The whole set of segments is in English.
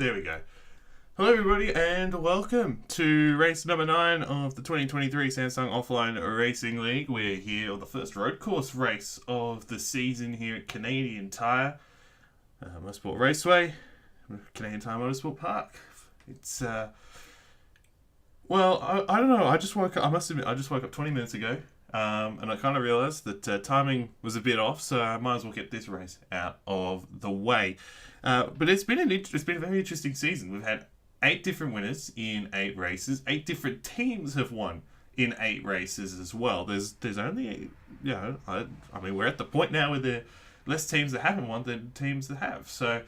There we go. Hello everybody and welcome to race number 9 of the 2023 Samsung Offline Racing League. We're here on the first road course race of the season here at Canadian Tire Motorsport Raceway, Canadian Tire Motorsport Park. It's, I don't know, I must admit, I just woke up 20 minutes ago and I kind of realised that timing was a bit off, so I might as well get this race out of the way. But it's been a very interesting season. We've had 8 different winners in 8 races. 8 different teams have won in 8 races as well. There's only, we're at the point now where there are less teams that haven't won than teams that have. So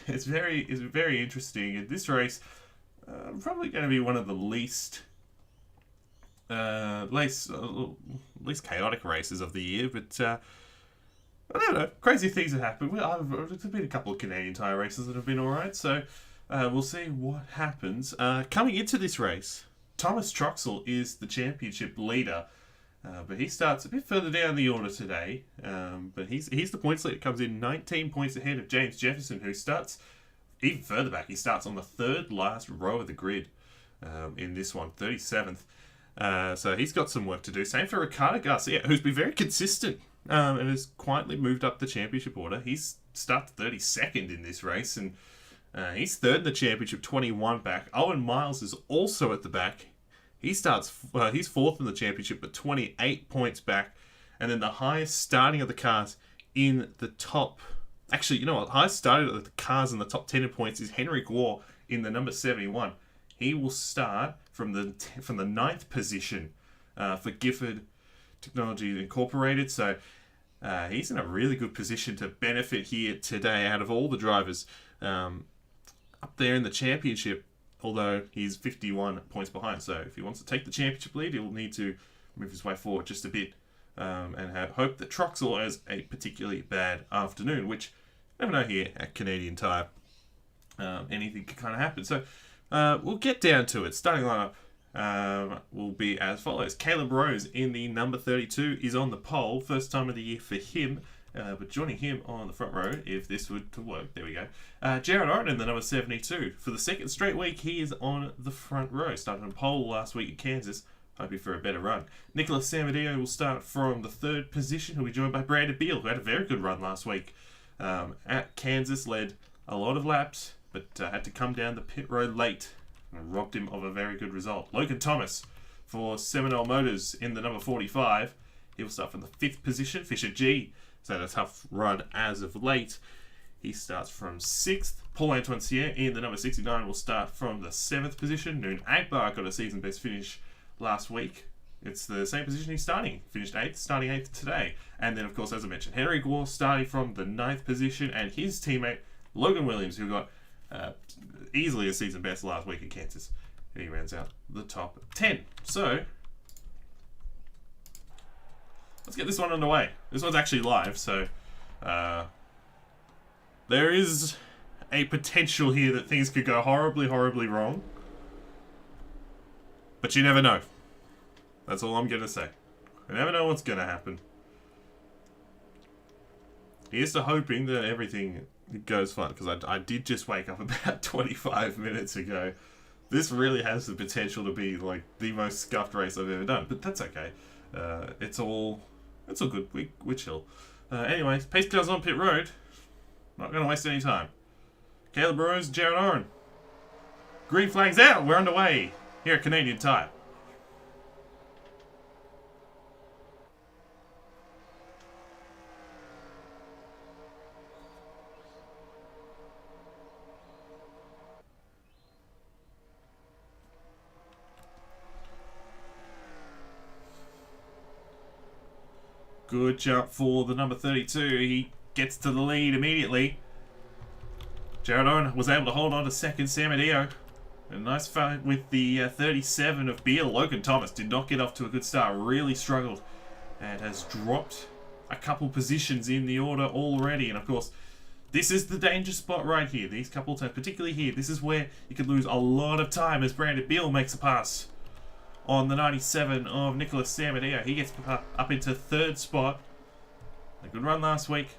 it's very interesting. And this race probably going to be one of the least chaotic races of the year, but I don't know. Crazy things have happened. There's been a couple of Canadian Tire races that have been alright, so we'll see what happens. Coming into this race, Thomas Troxell is the championship leader, but he starts a bit further down the order today. But he's the points leader. Comes in 19 points ahead of James Jefferson, who starts even further back. He starts on the third last row of the grid in this one, 37th. So he's got some work to do. Same for Ricardo Garcia, who's been very consistent and has quietly moved up the championship order. He's started 32nd in this race, and he's third in the championship, 21 back. Owen Miles is also at the back. He's fourth in the championship, but 28 points back. And then the highest starting of the cars in the top... Actually, you know what? Highest starting of the cars in the top 10 points is Henry Gore in the number 71. He will start from the 9th position for Gifford Technology Incorporated. So he's in a really good position to benefit here today out of all the drivers up there in the championship, although he's 51 points behind. So if he wants to take the championship lead, he'll need to move his way forward just a bit and hope that Troxell has a particularly bad afternoon, which you never know here at Canadian Tire. Anything can kind of happen. So we'll get down to it. Starting lineup will be as follows. Caleb Rose in the number 32 is on the pole. First time of the year for him. But joining him on the front row, if this were to work, there we go. Jared Oren in the number 72. For the second straight week, he is on the front row. Started on pole last week at Kansas. Hoping for a better run. Nicholas Samadeo will start from the 3rd position. He'll be joined by Brandon Beal, who had a very good run last week at Kansas. Led a lot of laps, but had to come down the pit road late and robbed him of a very good result. Logan Thomas for Seminole Motors in the number 45. He'll start from the 5th position. Fisher G has had a tough run as of late. He starts from 6th. Paul-Antoine Sierre in the number 69 will start from the 7th position. Noon Akbar got a season best finish last week. It's the same position he's starting. Finished 8th, starting 8th today. And then, of course, as I mentioned, Henry Gore starting from the 9th position, and his teammate Logan Williams, who got easily a season best last week in Kansas. He rounds out the top 10. So, let's get this one underway. This one's actually live, so there is a potential here that things could go horribly, horribly wrong. But you never know. That's all I'm going to say. You never know what's going to happen. Here's to hoping that everything goes fine, because I did just wake up about 25 minutes ago. This really has the potential to be like the most scuffed race I've ever done, but that's okay. It's all good. We're chill. Anyways, pace cars on pit road. Not going to waste any time. Caleb Rose, Jared Oren. Green flags out. We're underway here at Canadian Tire. Good jump for the number 32. He gets to the lead immediately. Jared Owen was able to hold on to second. Samadeo. A nice fight with the 37 of Beal. Logan Thomas did not get off to a good start. Really struggled and has dropped a couple positions in the order already. And of course, this is the danger spot right here. These couple times, particularly here, this is where you could lose a lot of time as Brandon Beal makes a pass on the 97 of Nicholas Samadeo. He gets up into 3rd spot. A good run last week.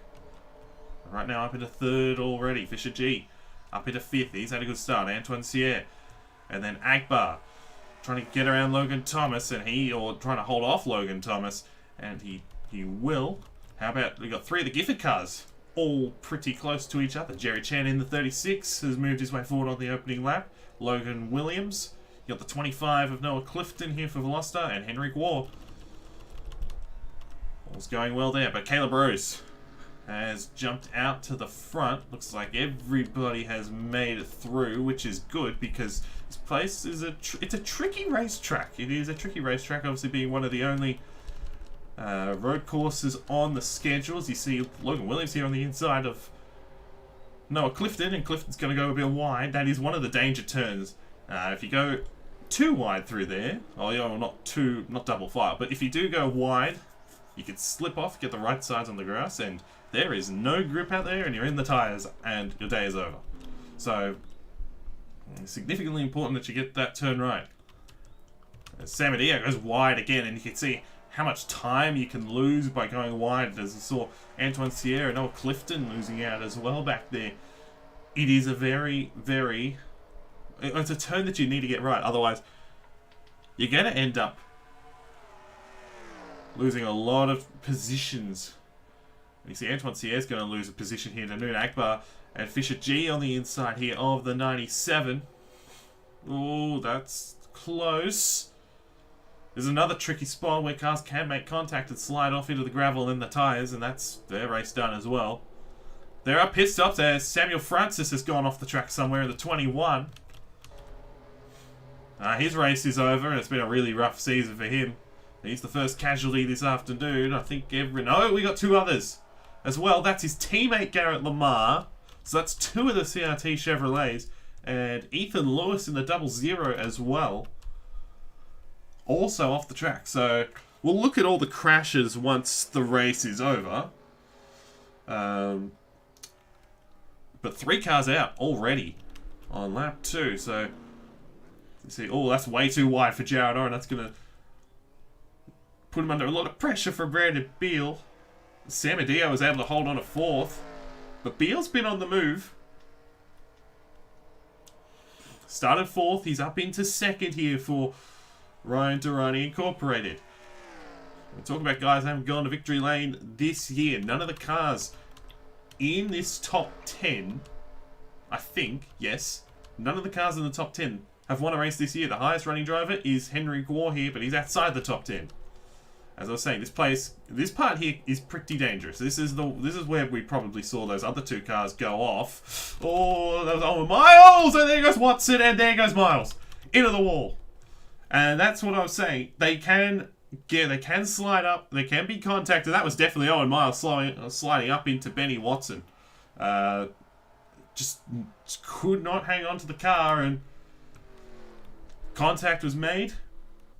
Right now up into 3rd already. Fisher G up into 5th. He's had a good start. Antoine Sierre. And then Akbar trying to get around Logan Thomas, and trying to hold off Logan Thomas, and he will. How about, we got 3 of the Gifford cars, all pretty close to each other. Jerry Chan in the 36 has moved his way forward on the opening lap. Logan Williams. You got the 25 of Noah Clifton here for Veloster, and Henrik Waugh. All's going well there, but Caleb Rose has jumped out to the front. Looks like everybody has made it through, which is good because this place is it's a tricky racetrack. It is a tricky racetrack, obviously being one of the only road courses on the schedules. You see Logan Williams here on the inside of Noah Clifton, and Clifton's going to go a bit wide. That is one of the danger turns. If you go too wide through there, not double file, but if you do go wide, you could slip off, get the right sides on the grass, and there is no grip out there, and you're in the tyres, and your day is over. So, it's significantly important that you get that turn right. Samadia goes wide again, and you can see how much time you can lose by going wide. As you saw Antoine Sierra and Noah Clifton losing out as well back there. It is a very, very... It's a turn that you need to get right. Otherwise, you're going to end up losing a lot of positions. And you see Antoine Sierra's going to lose a position here to Noon Akbar and Fisher G on the inside here of the 97. Oh, that's close. There's another tricky spot where cars can make contact and slide off into the gravel and the tyres, and that's their race done as well. There are pit stops as Samuel Francis has gone off the track somewhere in the 21. His race is over, and it's been a really rough season for him. He's the first casualty this afternoon. I think no, we got 2 others as well. That's his teammate Garrett Lamar. So that's 2 of the CRT Chevrolets. And Ethan Lewis in the 00 as well. Also off the track. So we'll look at all the crashes once the race is over. But 3 cars out already on lap 2. So you see, that's way too wide for Jared Oren. That's going to put him under a lot of pressure for Brandon Beal. Samadio was able to hold on to 4th. But Beal's been on the move. Started 4th. He's up into 2nd here for Ryan Durrani Incorporated. We're talking about guys that haven't gone to victory lane this year. None of the cars in this top 10, I think, yes, none of the cars in the top 10 have won a race this year. The highest running driver is Henry Gore here, but he's outside the top 10. As I was saying, this part here is pretty dangerous. This is where we probably saw those other 2 cars go off. Oh, that was Owen Miles, and there goes Watson, and there goes Miles into the wall. And that's what I was saying. They can slide up. They can be contacted. That was definitely Owen Miles sliding up into Benny Watson. Just could not hang on to the car, and contact was made.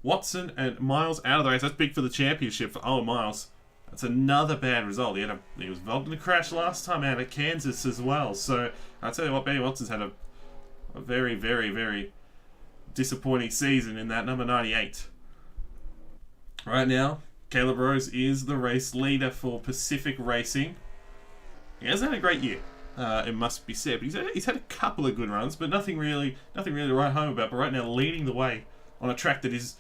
Watson and Miles out of the race. That's big for the championship for Owen Miles. That's another bad result. He was involved in a crash last time out at Kansas as well. So I'll tell you what, Benny Watson's had a very, very, very disappointing season in that number 98. Right now, Caleb Rose is the race leader for Pacific Racing. He hasn't had a great year, it must be said. But he's had a couple of good runs, but nothing really to write home about. But right now, leading the way on a track that is,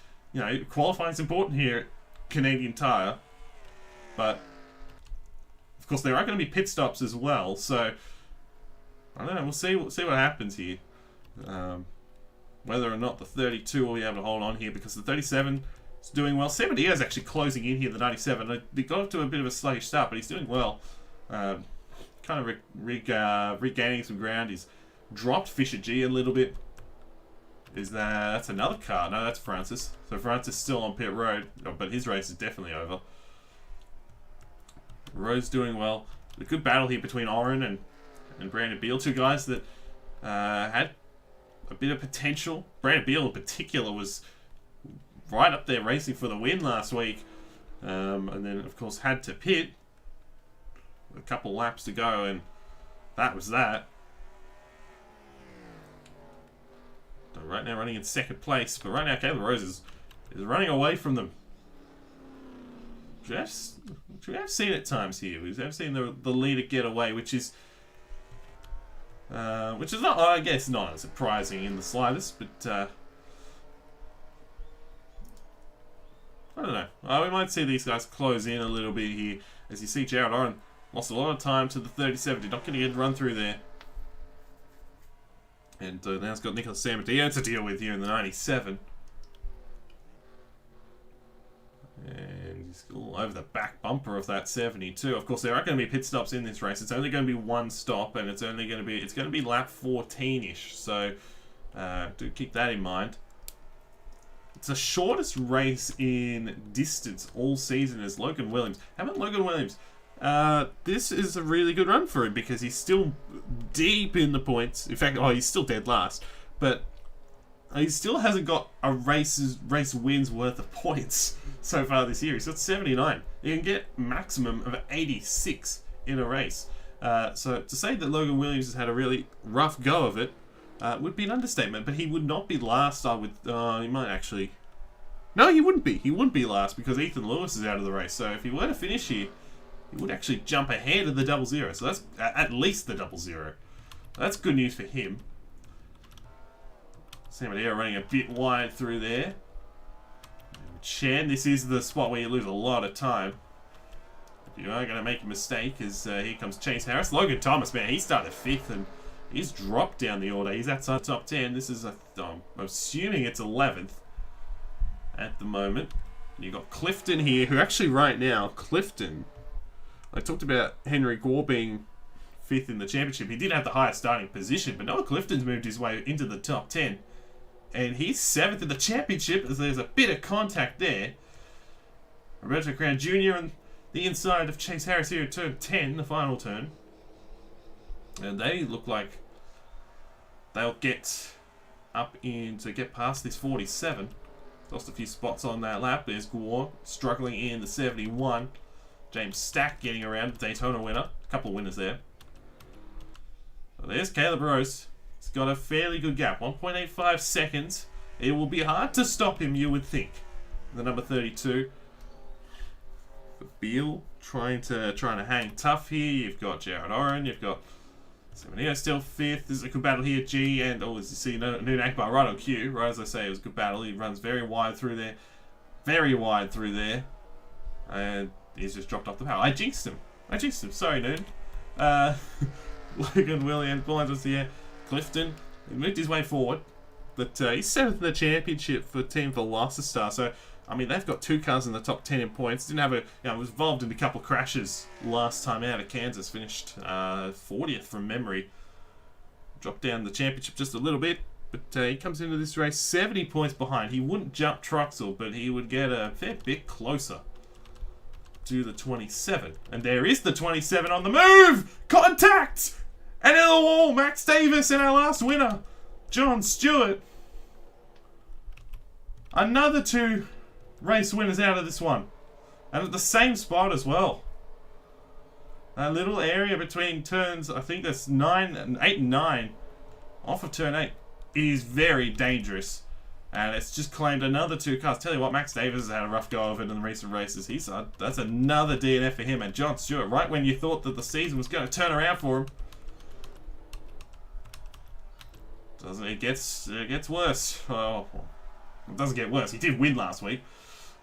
qualifying's important here at Canadian Tire. But, of course, there are going to be pit stops as well. So, I don't know. We'll see what happens here. Whether or not the 32 will be able to hold on here, because the 37 is doing well. 70 is actually closing in here, the 97. They got off to a bit of a sluggish start, but he's doing well. Kind of regaining some ground. He's dropped Fisher G a little bit. That's another car? No, that's Francis. So Francis is still on pit road, but his race is definitely over. Rose doing well. A good battle here between Oren and Brandon Beal, 2 guys that had a bit of potential. Brandon Beal in particular was right up there racing for the win last week, and then of course had to pit. A couple laps to go, and that was that. So right now running in 2nd place, but right now Caleb Rose is running away from them. We have seen at times here. We have seen the leader get away, which is which is not, I guess, not surprising in the slightest, but I don't know. We might see these guys close in a little bit here. As you see, Jared Oren lost a lot of time to the 37. Did not get a good run through there. And now it's got Nicholas Samadeo to deal with here in the 97. And he's all over the back bumper of that 72. Of course, there aren't going to be pit stops in this race. It's only going to be one stop, and it's going to be lap 14-ish. So do keep that in mind. It's the shortest race in distance all season as Logan Williams. How about Logan Williams? This is a really good run for him because he's still deep in the points. In fact, he's still dead last, but he still hasn't got a race wins worth of points so far this year. He's got 79. You can get maximum of 86 in a race. So to say that Logan Williams has had a really rough go of it would be an understatement, but he would not be last. He might actually. No, he wouldn't be. He wouldn't be last because Ethan Lewis is out of the race. So if he were to finish here, he would actually jump ahead of the 00. So that's at least the 00. That's good news for him. Samadeo running a bit wide through there. Chen, this is the spot where you lose a lot of time. If you are going to make a mistake, as here comes Chase Harris. Logan Thomas, man, he started 5th and he's dropped down the order. He's outside top 10. This is, I'm assuming it's 11th at the moment. You've got Clifton here, who actually right now, Clifton, I talked about Henry Gore being 5th in the championship. He did have the highest starting position, but Noah Clifton's moved his way into the top 10. And he's 7th in the championship, as there's a bit of contact there. Roberto Crown Jr. on the inside of Chase Harris here at turn 10, the final turn. And they look like they'll get up in to get past this 47. Lost a few spots on that lap. There's Gore struggling in the 71. James Stack getting around, the Daytona winner. A couple of winners there. So there's Caleb Rose. He's got a fairly good gap, 1.85 seconds. It will be hard to stop him, you would think. The number 32. But Beal trying to hang tough here. You've got Jared Oren. You've got Samadeo still 5th. This is a good battle here. G and as you see, Noon Akbar right on cue. Right as I say, it was a good battle. He runs very wide through there. Very wide through there. And he's just dropped off the power. I jinxed him. Sorry, Noon. Logan Williams, blinders here. Clifton, he moved his way forward. But he's 7th in the championship for Team Velocity. So, I mean, they've got 2 cars in the top 10 in points. Didn't have was involved in a couple of crashes last time out of Kansas. Finished 40th from memory. Dropped down the championship just a little bit. But he comes into this race 70 points behind. He wouldn't jump Truxell, but he would get a fair bit closer to the 27. And there is the 27 on the move! Contact! And in the wall, Max Davis and our last winner, John Stewart. Another 2 race winners out of this one. And at the same spot as well. That little area between turns, I think that's 8 and 9, off of turn 8, is very dangerous. And it's just claimed another 2 cars. Tell you what, Max Davis has had a rough go of it in the recent races. That's another DNF for him. And John Stewart, right when you thought that the season was going to turn around for him, it gets worse. Oh, it doesn't get worse. He did win last week.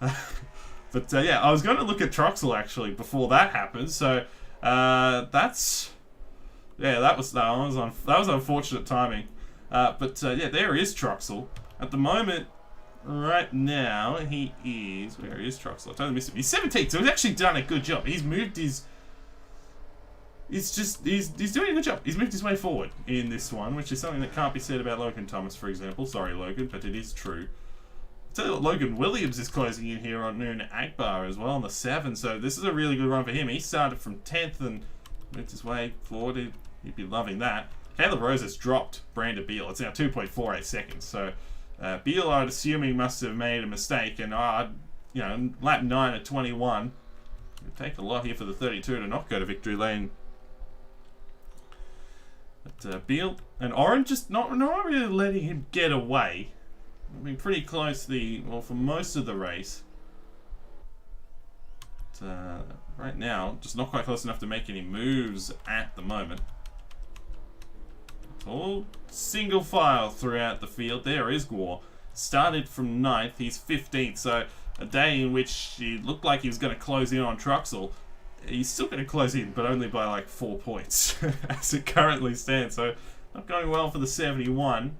But yeah, I was going to look at Truxell actually before that happened. So that was unfortunate timing. But yeah, there is Truxell. At the moment, right now, he is... Where is Truxell? I totally missed him. He's 17, so he's actually done a good job. He's moved his... He's doing a good job. He's moved his way forward in this one, which is something that can't be said about Logan Thomas, for example. Sorry, Logan, but it is true. I'll tell you what, Logan Williams is closing in here on Noon Akbar as well on the 7, so this is a really good run for him. He started from 10th and moved his way forward. He'd be loving that. Caleb Rose has dropped Brandon Beal. It's now 2.48 seconds, so Beal, I'd assuming, must have made a mistake, and lap 9 at 21. It would take a lot here for the 32 to not go to victory lane. But Beal and Oren just not really letting him get away. I've been pretty close for most of the race. But, right now, just not quite close enough to make any moves at the moment. all single file throughout the field. There is Gore. Started from 9th, he's 15th, so a day in which he looked like he was going to close in on Truxell. He's still going to close in, but only by like 4 points, as it currently stands. So, not going well for the 71,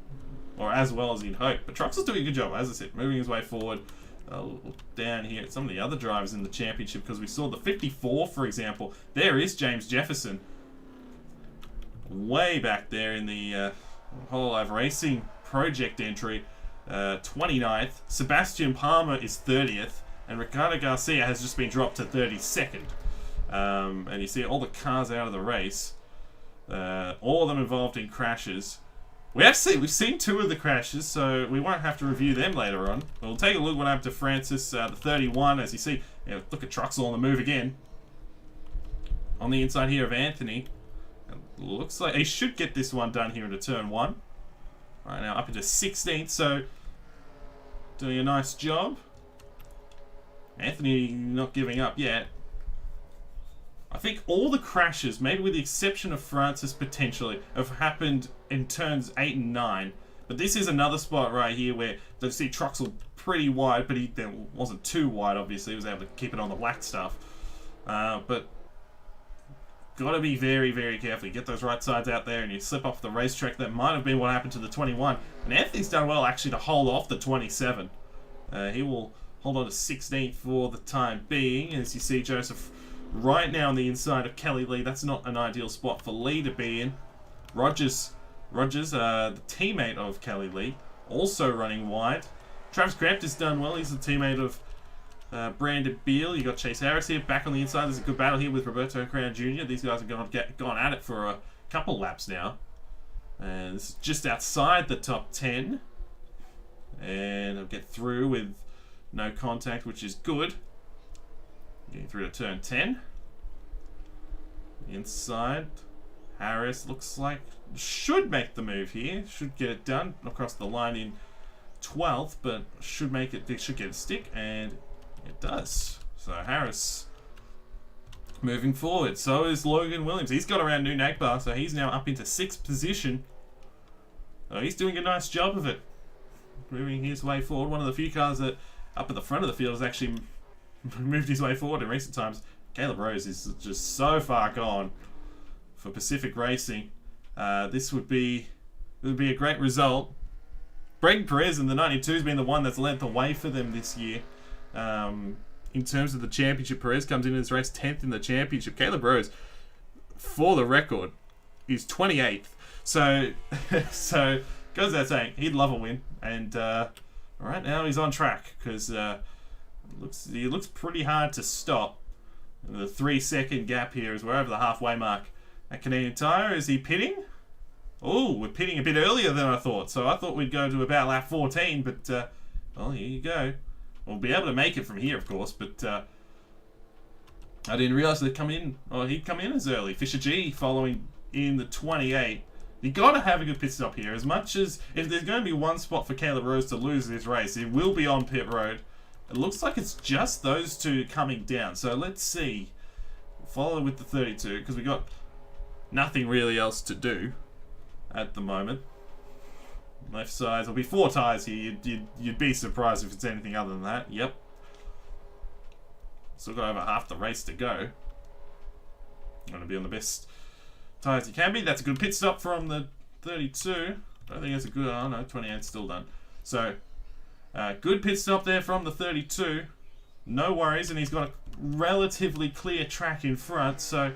or as well as he'd hope. But Truxell's doing a good job, as I said, moving his way forward. Look down here at some of the other drivers in the championship, because we saw the 54, for example. There is James Jefferson, way back there in the Hololive Racing project entry, 29th. Sebastian Palmer is 30th, and Ricardo Garcia has just been dropped to 32nd. And you see all the cars out of the race, all of them involved in crashes. We've seen 2 of the crashes, so we won't have to review them later on. We'll take a look what happened to Francis, the 31, as you see. Look at Truxell on the move again. On the inside here of Anthony. It looks like he should get this one done here into turn 1. Right now up into 16th, so doing a nice job. Anthony not giving up yet. I think all the crashes, maybe with the exception of Francis potentially, have happened in turns 8 and 9. But this is another spot right here where they see Truxell pretty wide, but he wasn't too wide, obviously. He was able to keep it on the black stuff. But got to be very, very careful. You get those right sides out there and you slip off the racetrack. That might have been what happened to the 21. And Anthony's done well, actually, to hold off the 27. He will hold on to 16th for the time being. As you see, Joseph right now on the inside of Kelly Lee. That's not an ideal spot for Lee to be in. Rogers, the teammate of Kelly Lee, also running wide. Travis Cramped has done well. He's the teammate of Brandon Beal. You got Chase Harris here back on the inside. There's a good battle here with Roberto Crown Jr. These guys have gone at it for a couple laps now. And this is just outside the top 10. And I'll get through with no contact, which is good. Getting through to turn 10. Inside. Harris looks like should make the move here. Should get it done across the line in 12th, but should get a stick, and it does. So Harris moving forward. So is Logan Williams. He's got around New Nagbar, so he's now up into 6th position. So he's doing a nice job of it. Moving his way forward. One of the few cars that up at the front of the field has actually moved his way forward in recent times. Caleb Rose is just so far gone for Pacific Racing. This would be a great result. Braden Perez in the 92 has been the one that's led the way for them this year. In terms of the championship, Perez comes into this race 10th in the championship. Caleb Rose, for the record, is 28th. So goes without saying, he'd love a win. And right now he's on track because he looks pretty hard to stop. The 3-second gap here is we're over the halfway mark. At Canadian Tire, is he pitting? Oh, we're pitting a bit earlier than I thought. So I thought we'd go to about lap 14, but well, here you go. We'll be able to make it from here, of course, but I didn't realise they'd come in. Oh, he'd come in as early. Fisher G following in the 28. You got to have a good pit stop here. As much as if there's going to be one spot for Caleb Rose to lose this race, it will be on pit road. It looks like it's just those two coming down. So let's see. We'll follow with the 32 because we got nothing really else to do at the moment. Left side, there'll be 4 tyres here. You'd be surprised if it's anything other than that. Yep. Still got over half the race to go. Going to be on the best tyres you can be. That's a good pit stop from the 32. I don't think that's a good... Oh no, 28's still done. So, good pit stop there from the 32. No worries, and he's got a relatively clear track in front. So,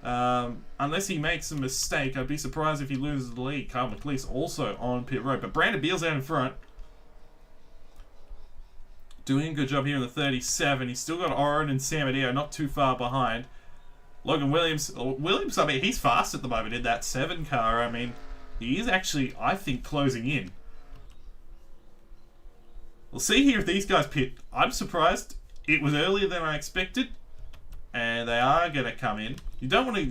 unless he makes a mistake, I'd be surprised if he loses the lead. Carl McLeese also on pit road. But Brandon Beal's out in front. Doing a good job here in the 37. He's still got Oren and Samadeo not too far behind. Logan Williams, I mean, he's fast at the moment in that 7 car. I mean, he is actually, I think, closing in. We'll see here if these guys pit. I'm surprised. It was earlier than I expected. And they are going to come in. You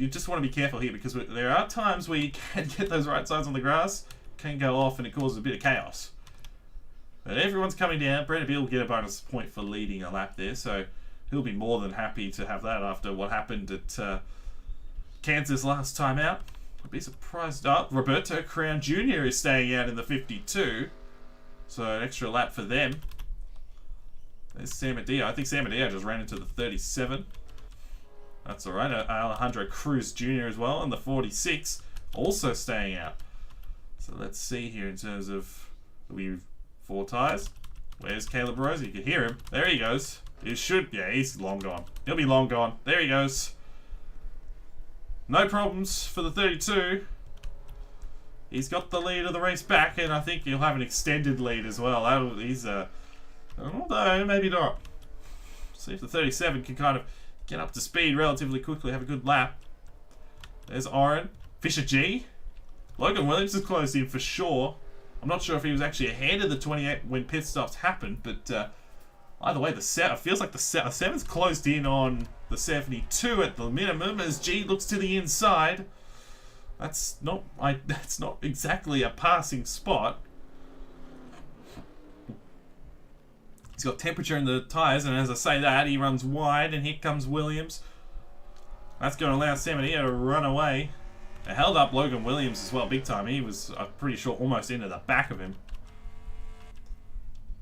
just want to be careful here because there are times where you can get those right sides on the grass, can go off, and it causes a bit of chaos. But everyone's coming down. Brandon Beal will get a bonus point for leading a lap there, so he'll be more than happy to have that after what happened at Kansas last time out. I'd be surprised. Oh, Roberto Crown Jr. is staying out in the 52. So an extra lap for them. There's Samadeo. I think Samadeo just ran into the 37. That's alright. Alejandro Cruz Jr. as well in the 46. Also staying out. So let's see here in terms of... We've 4 tyres. Where's Caleb Rose? You can hear him. There he goes. He should... Yeah, he's long gone. He'll be long gone. There he goes. No problems for the 32. He's got the lead of the race back, and I think he'll have an extended lead as well. He's although maybe not. See if the 37 can kind of get up to speed relatively quickly, have a good lap. There's Oren. Fisher G. Logan Williams is closed in for sure. I'm not sure if he was actually ahead of the 28 when pit stops happened, but either way, it feels like the 7's closed in on the 72 at the minimum as G looks to the inside. That's not exactly a passing spot. He's got temperature in the tyres, and as I say that, he runs wide, and here comes Williams. That's going to allow Samadeo to run away. It held up Logan Williams as well, big time. He was, I'm pretty sure, almost into the back of him.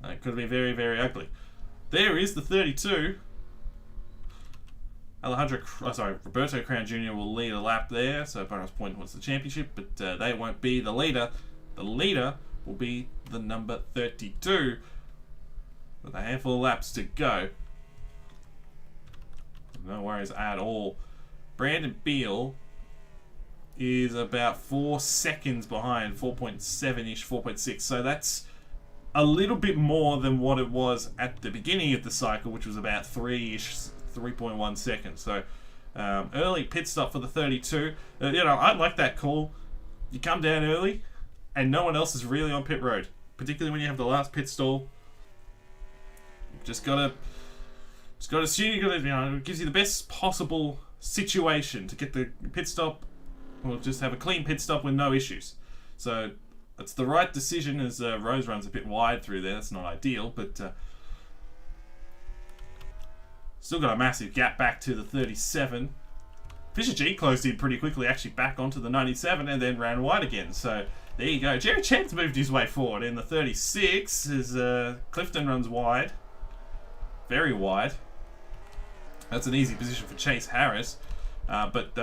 It could be very, very ugly. There is the 32. Roberto Crown Jr. will lead a lap there, so bonus point towards the championship, but they won't be the leader. The leader will be the number 32 with a handful of laps to go. No worries at all. Brandon Beal is about 4 seconds behind, 4.7-ish, 4.6, so that's a little bit more than what it was at the beginning of the cycle, which was about 3-ish, 3.1 seconds. So early pit stop for the 32. I like that call. You come down early and no one else is really on pit road, particularly when you have the last pit stall. You've just gotta assume it gives you the best possible situation to get the pit stop, or just have a clean pit stop with no issues. So it's the right decision as Rose runs a bit wide through there. That's not ideal, but still got a massive gap back to the 37. Fisher G closed in pretty quickly, actually back onto the 97, and then ran wide again. So there you go. Jerry Chen's moved his way forward in the 36 as Clifton runs wide. Very wide. That's an easy position for Chase Harris. But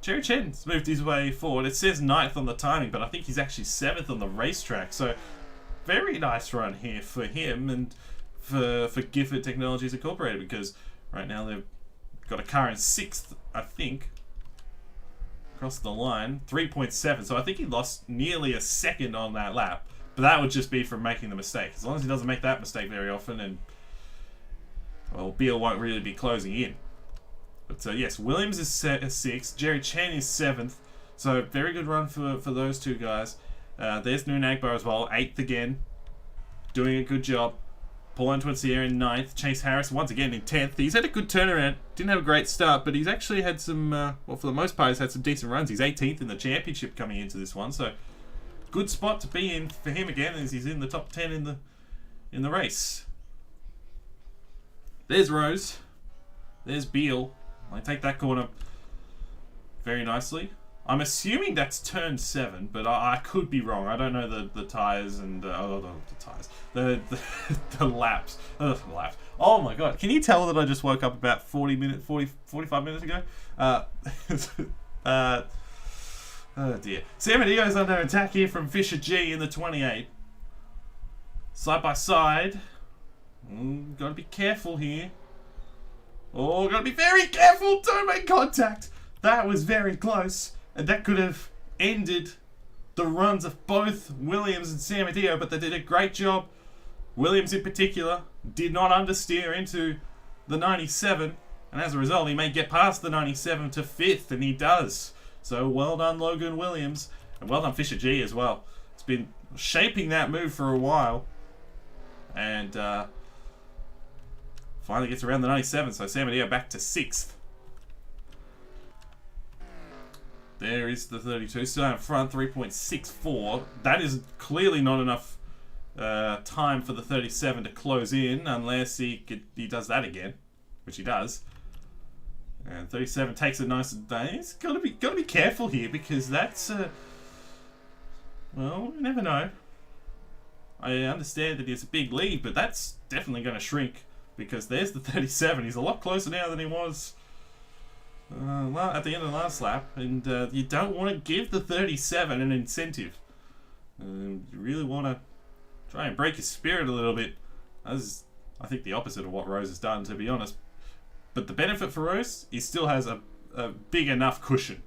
Jerry Chen's moved his way forward. It says 9th on the timing, but I think he's actually 7th on the racetrack. So very nice run here for him and for Gifford Technologies Incorporated, because right now they've got a car in 6th, I think, across the line. 3.7, so I think he lost nearly a second on that lap. But that would just be from making the mistake. As long as he doesn't make that mistake very often, and well, Beal won't really be closing in. But yes, Williams is 6th, Jerry Chen is 7th, so very good run for those two guys. There's Noon Agbar as well, 8th again, doing a good job. Paul Antoine Sierra in 9th, Chase Harris once again in 10th. He's had a good turnaround, didn't have a great start, but he's actually had some, well, for the most part, he's had some decent runs. He's 18th in the championship coming into this one, so good spot to be in for him again, as he's in the top 10 in the race. There's Rose, there's Beal. I take that corner very nicely. I'm assuming that's turn 7, but I could be wrong. I don't know the tyres and the tyres, the laps. The laps. Oh my god! Can you tell that I just woke up about 45 minutes ago? Oh dear. Samadio's under attack here from Fisher G in the 28. Side by side. Gotta be careful here. Oh, gotta be very careful! Don't make contact! That was very close, and that could have ended the runs of both Williams and Samadeo, but they did a great job. Williams in particular did not understeer into the 97, and as a result he may get past the 97 to 5th, and he does. So well done Logan Williams, and well done Fisher G as well. It's been shaping that move for a while, and finally gets around the 97, so Samadeo back to 6th. There is the 32, still in front, 3.64. That is clearly not enough time for the 37 to close in, unless he does that again, which he does. And 37 takes it nice and day. He's got to be careful here because that's well, you never know. I understand that it's a big lead, but that's definitely going to shrink because there's the 37. He's a lot closer now than he was at the end of the last lap, and you don't want to give the 37 an incentive. You really want to try and break his spirit a little bit. As I think the opposite of what Rose has done, to be honest. But the benefit for Rose, he still has a big enough cushion.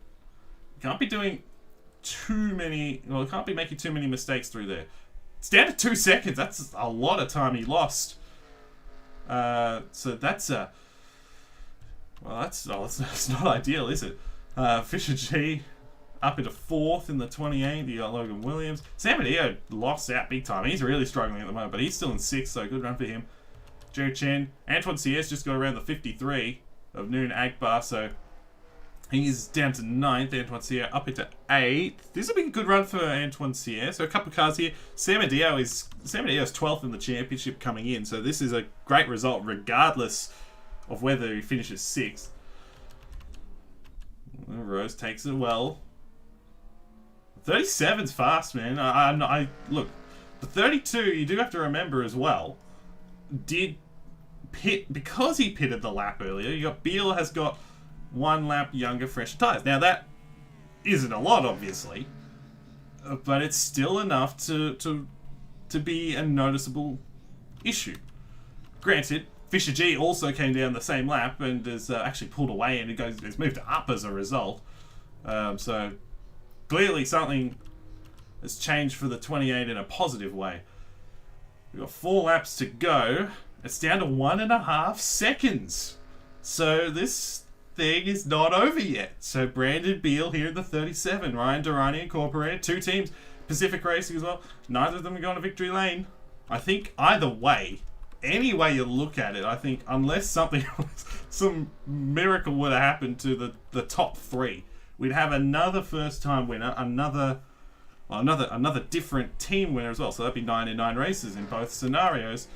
You can't be doing too many. Well, you can't be making too many mistakes through there. It's down to 2 seconds. That's a lot of time he lost. So that's well, that's not ideal, is it? Fisher G up into 4th in the 28. You got Logan Williams. Sam Adio lost out big time. He's really struggling at the moment, but he's still in 6th, so good run for him. Joe Chen. Antoine CS just got around the 53 of Noon Agbar, so he's down to 9th. Antoine CS up into 8th. This will be a good run for Antoine CS. So a couple of cars here. Sam Adio is 12th in the championship coming in, so this is a great result regardless of whether he finishes 6th. Rose takes it well. 37's fast, man. I look, the 32 you do have to remember as well. Did pit because he pitted the lap earlier. You got Beal has got 1 lap younger, fresh tyres. Now that isn't a lot, obviously, but it's still enough to be a noticeable issue. Granted, Fisher G also came down the same lap and has actually pulled away and it's moved up as a result. So clearly something has changed for the 28 in a positive way. We've got 4 laps to go. It's down to 1.5 seconds. So this thing is not over yet. So Brandon Beal here in the 37. Ryan Durrani Incorporated. 2 teams. Pacific Racing as well. Neither of them are going to victory lane. I think either way, any way you look at it, I think unless something some miracle would have happened to the top 3, we'd have another first time winner, another different team winner as well. So that'd be 9 in 9 races in both scenarios.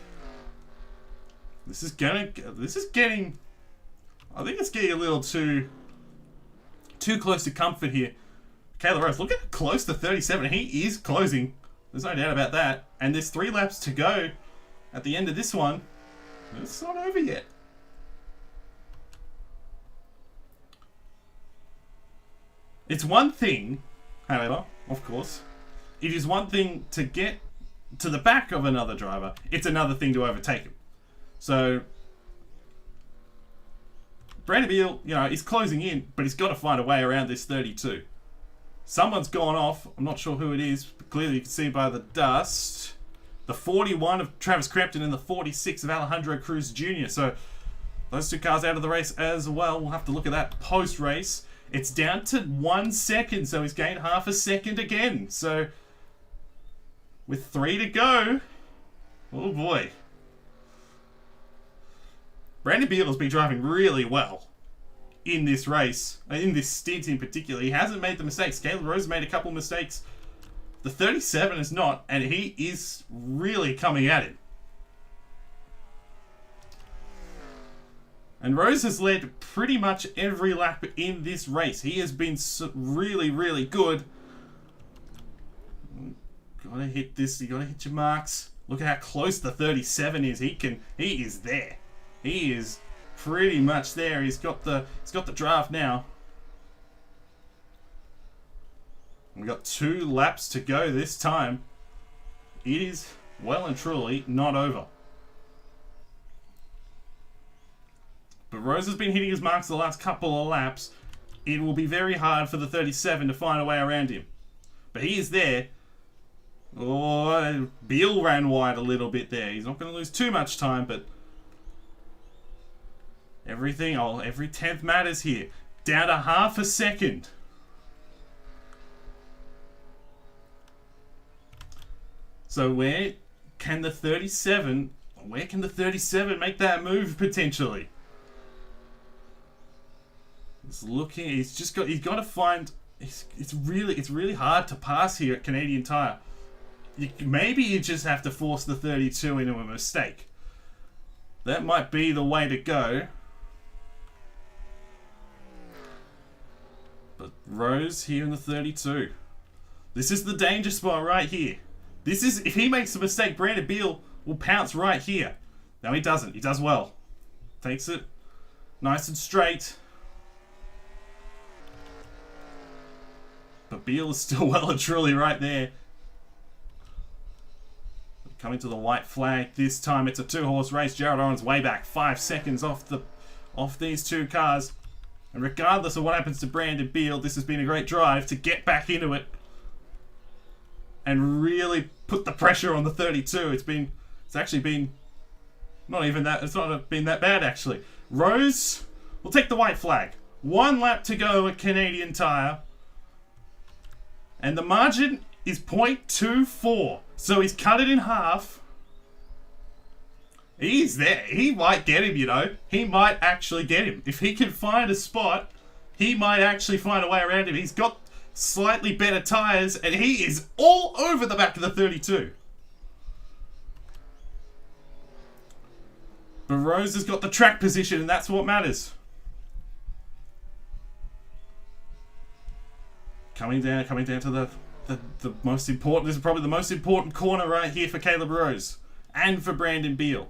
This is getting I think it's getting a little too close to comfort here. Kayla Rose, look at close to 37. He is closing. There's no doubt about that. And there's 3 laps to go at the end of this one. It's not over yet. It's one thing, however, of course, it is one thing to get to the back of another driver. It's another thing to overtake him. So Brandon Beal, he's closing in, but he's got to find a way around this 32. Someone's gone off. I'm not sure who it is, but clearly you can see by the dust. The 41 of Travis Crampton and the 46 of Alejandro Cruz Jr. So those 2 cars out of the race as well. We'll have to look at that post-race. It's down to 1 second, so he's gained half a second again. So with 3 to go, oh boy. Brandon Beal has been driving really well in this race, in this stint in particular. He hasn't made the mistakes. Caleb Rose made a couple mistakes. The 37 is not, and he is really coming at him. And Rose has led pretty much every lap in this race. He has been really, really good. Gotta hit this. You gotta hit your marks. Look at how close the 37 is. He is there. He is pretty much there. He's got the draft now. We've got 2 laps to go this time. It is well and truly not over. But Rose has been hitting his marks the last couple of laps. It will be very hard for the 37 to find a way around him. But he is there. Oh, Beal ran wide a little bit there. He's not going to lose too much time, but every 10th matters here. Down to half a second. So where can the 37 make that move potentially? He's got to find. It's really hard to pass here at Canadian Tire. Maybe you just have to force the 32 into a mistake. That might be the way to go. Rose here in the 32. This is the danger spot right here. This is, if he makes a mistake, Brandon Beal will pounce right here. No, he doesn't. He does well. Takes it nice and straight. But Beal is still well and truly right there. Coming to the white flag. This time it's a 2-horse race. Jared Owen's way back. 5 seconds off these two cars. And regardless of what happens to Brandon Beal, this has been a great drive to get back into it. And really put the pressure on the 32. It's actually been not even that. It's not been that bad actually. Rose will take the white flag. 1 lap to go at Canadian Tire. And the margin is 0.24. So he's cut it in half. He's there. He might get him, you know. He might actually get him. If he can find a spot, he might actually find a way around him. He's got slightly better tyres, and he is all over the back of the 32. But Rose has got the track position, and that's what matters. Coming down to the most important, this is probably the most important corner right here for Caleb Rose and for Brandon Beal.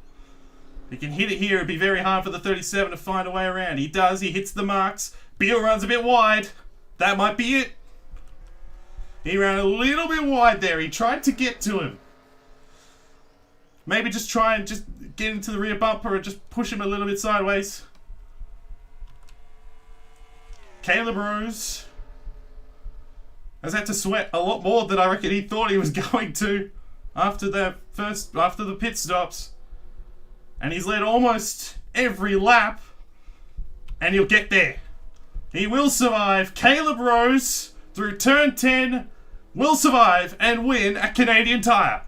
He can hit it here. It'd be very hard for the 37 to find a way around. He does. He hits the marks. Beal runs a bit wide. That might be it. He ran a little bit wide there. He tried to get to him. Maybe just try and just get into the rear bumper and just push him a little bit sideways. Caleb Rose has had to sweat a lot more than I reckon he thought he was going to after the pit stops. And he's led almost every lap. And he'll get there. He will survive. Caleb Rose, through turn 10, will survive and win at Canadian Tire.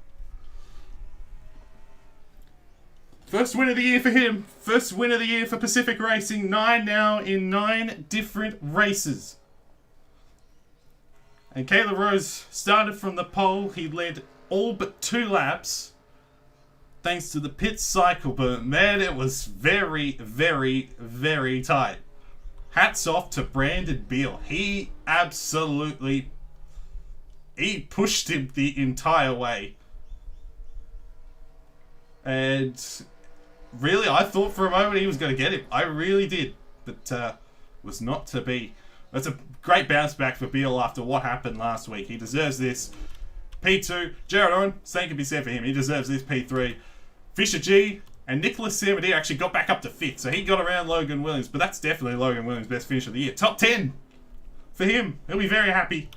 First win of the year for him. First win of the year for Pacific Racing. 9 now in 9 different races. And Caleb Rose started from the pole. He led all but 2 laps. Thanks to the pit cycle. But man, it was very, very, very tight. Hats off to Brandon Beal. He absolutely... he pushed him the entire way. And really, I thought for a moment he was going to get him. I really did. But was not to be. That's a great bounce back for Beal after what happened last week. He deserves this. P2, Jared Owen, same can be said for him. He deserves this P3. Fisher G and Nicholas Samadi actually got back up to 5th. So he got around Logan Williams. But that's definitely Logan Williams' best finish of the year. Top 10 for him. He'll be very happy.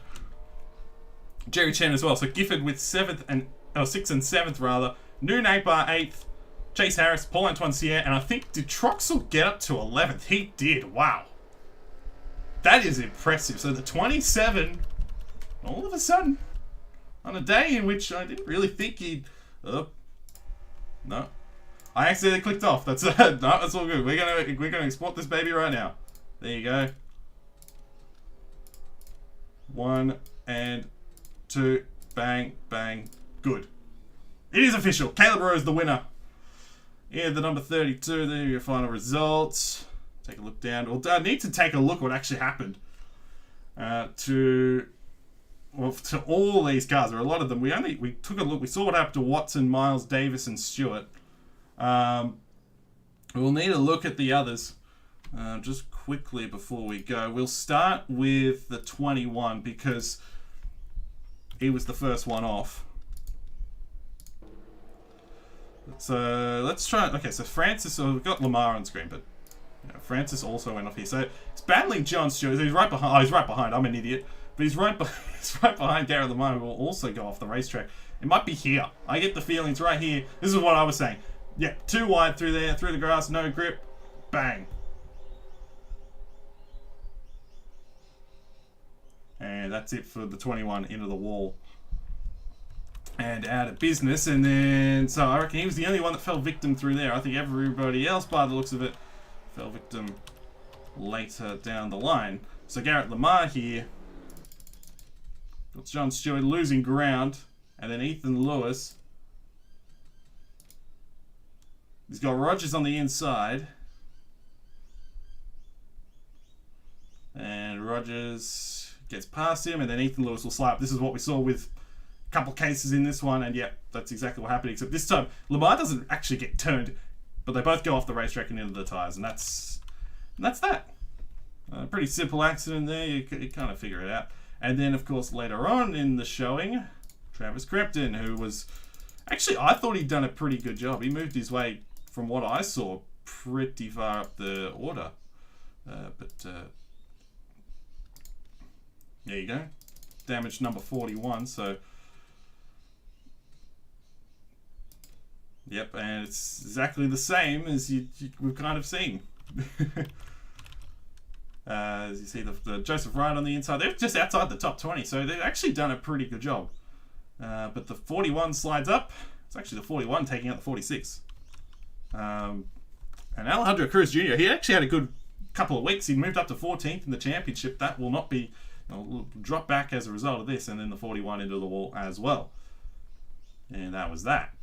Jerry Chen as well. So Gifford with 6th and 7th rather. Noon Agbar 8th. Chase Harris, Paul Antoine Sierre, and I think did Troxel get up to 11th? He did. Wow. That is impressive. So the 27, all of a sudden, on a day in which I didn't really think he'd... no. I accidentally clicked off. That's no, that's all good. We're gonna export this baby right now. There you go. 1 and 2. Bang, bang. Good. It is official. Caleb Rose the winner. Yeah, the number 32. There are your final results. Take a look down. Well, I need to take a look what actually happened to all these cars. There are a lot of them. We took a look. We saw what happened to Watson, Miles, Davis, and Stewart. We'll need a look at the others just quickly before we go. We'll start with the 21 because he was the first one off. So let's try. Okay, so Francis. So we've got Lamar on screen, but Francis also went off here. So it's battling John Stewart. He's right behind. Oh, he's right behind. I'm an idiot. But he's right behind Garrett Lamar, who will also go off the racetrack. It might be here. I get the feeling it's right here. This is what I was saying. Yeah, too wide through there, through the grass, no grip. Bang. And that's it for the 21 into the wall. And out of business. And then, so I reckon he was the only one that fell victim through there. I think everybody else, by the looks of it, fell victim later down the line. So Garrett Lamar here. Got John Stewart losing ground. And then Ethan Lewis. He's got Rogers on the inside. And Rogers gets past him, and then Ethan Lewis will slide up. This is what we saw with a couple of cases in this one, and that's exactly what happened, except this time Lamar doesn't actually get turned, but they both go off the racetrack and into the tyres, and that's that. Pretty simple accident there, you kind of figure it out. And then, of course, later on in the showing, Travis Crepton, who was... Actually, I thought he'd done a pretty good job. He moved his way, from what I saw, pretty far up the order. There you go. Damage number 41, so... Yep, and it's exactly the same as we've kind of seen. As you see the Joseph Wright on the inside, they're just outside the top 20, so they've actually done a pretty good job. But the 41 slides up. It's actually the 41 taking out the 46. And Alejandro Cruz Jr., he actually had a good couple of weeks. He moved up to 14th in the championship. That will not be... will drop back as a result of this, and then the 41 into the wall as well. And that was that.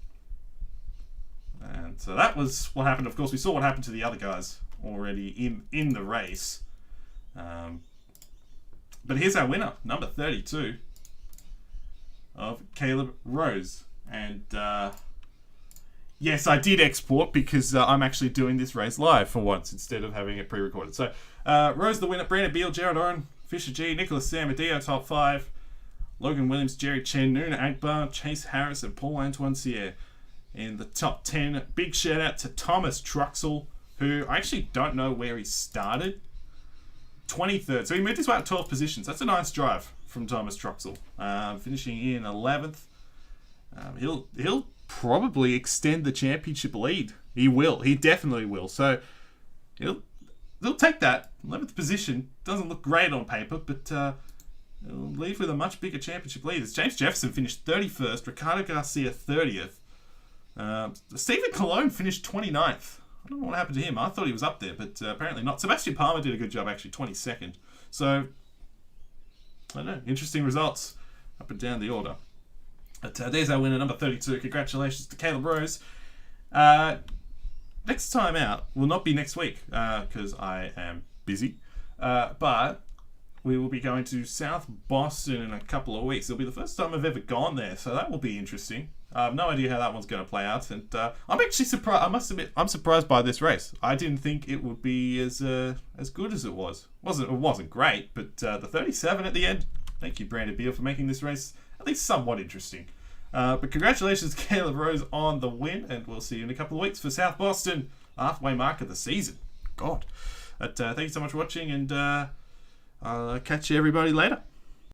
And so that was what happened. Of course, we saw what happened to the other guys already in the race. But here's our winner, number 32 of Caleb Rose. And yes, I did export because I'm actually doing this race live for once instead of having it pre-recorded. So Rose the winner, Brandon Beal, Jared Oren, Fisher G, Nicholas Samadeo, top 5, Logan Williams, Jerry Chen, Noona Akbar, Chase Harris, and Paul Antoine Sierre in the top 10. Big shout out to Thomas Truxell, who I actually don't know where he started. 23rd. So he moved his way up 12 positions. That's a nice drive from Thomas Truxell. Finishing in 11th. He'll probably extend the championship lead. He will. He definitely will. So he'll take that. 11th position. Doesn't look great on paper, but he'll leave with a much bigger championship lead. As James Jefferson finished 31st. Ricardo Garcia 30th. Stephen Colon finished 29th. I don't know what happened to him. I thought he was up there, but apparently not. Sebastian Palmer did a good job, actually, 22nd. So, I don't know. Interesting results up and down the order. But there's our winner, number 32. Congratulations to Caleb Rose. Next time out will not be next week because I am busy. But we will be going to South Boston in a couple of weeks. It'll be the first time I've ever gone there, so that will be interesting. I have no idea how that one's going to play out, and I'm actually surprised. I must admit, I'm surprised by this race. I didn't think it would be as good as it was. It wasn't great, but the 37 at the end. Thank you, Brandon Beal, for making this race at least somewhat interesting. But congratulations, Caleb Rose, on the win, and we'll see you in a couple of weeks for South Boston, halfway mark of the season. God, but thank you so much for watching, and I'll catch you everybody later.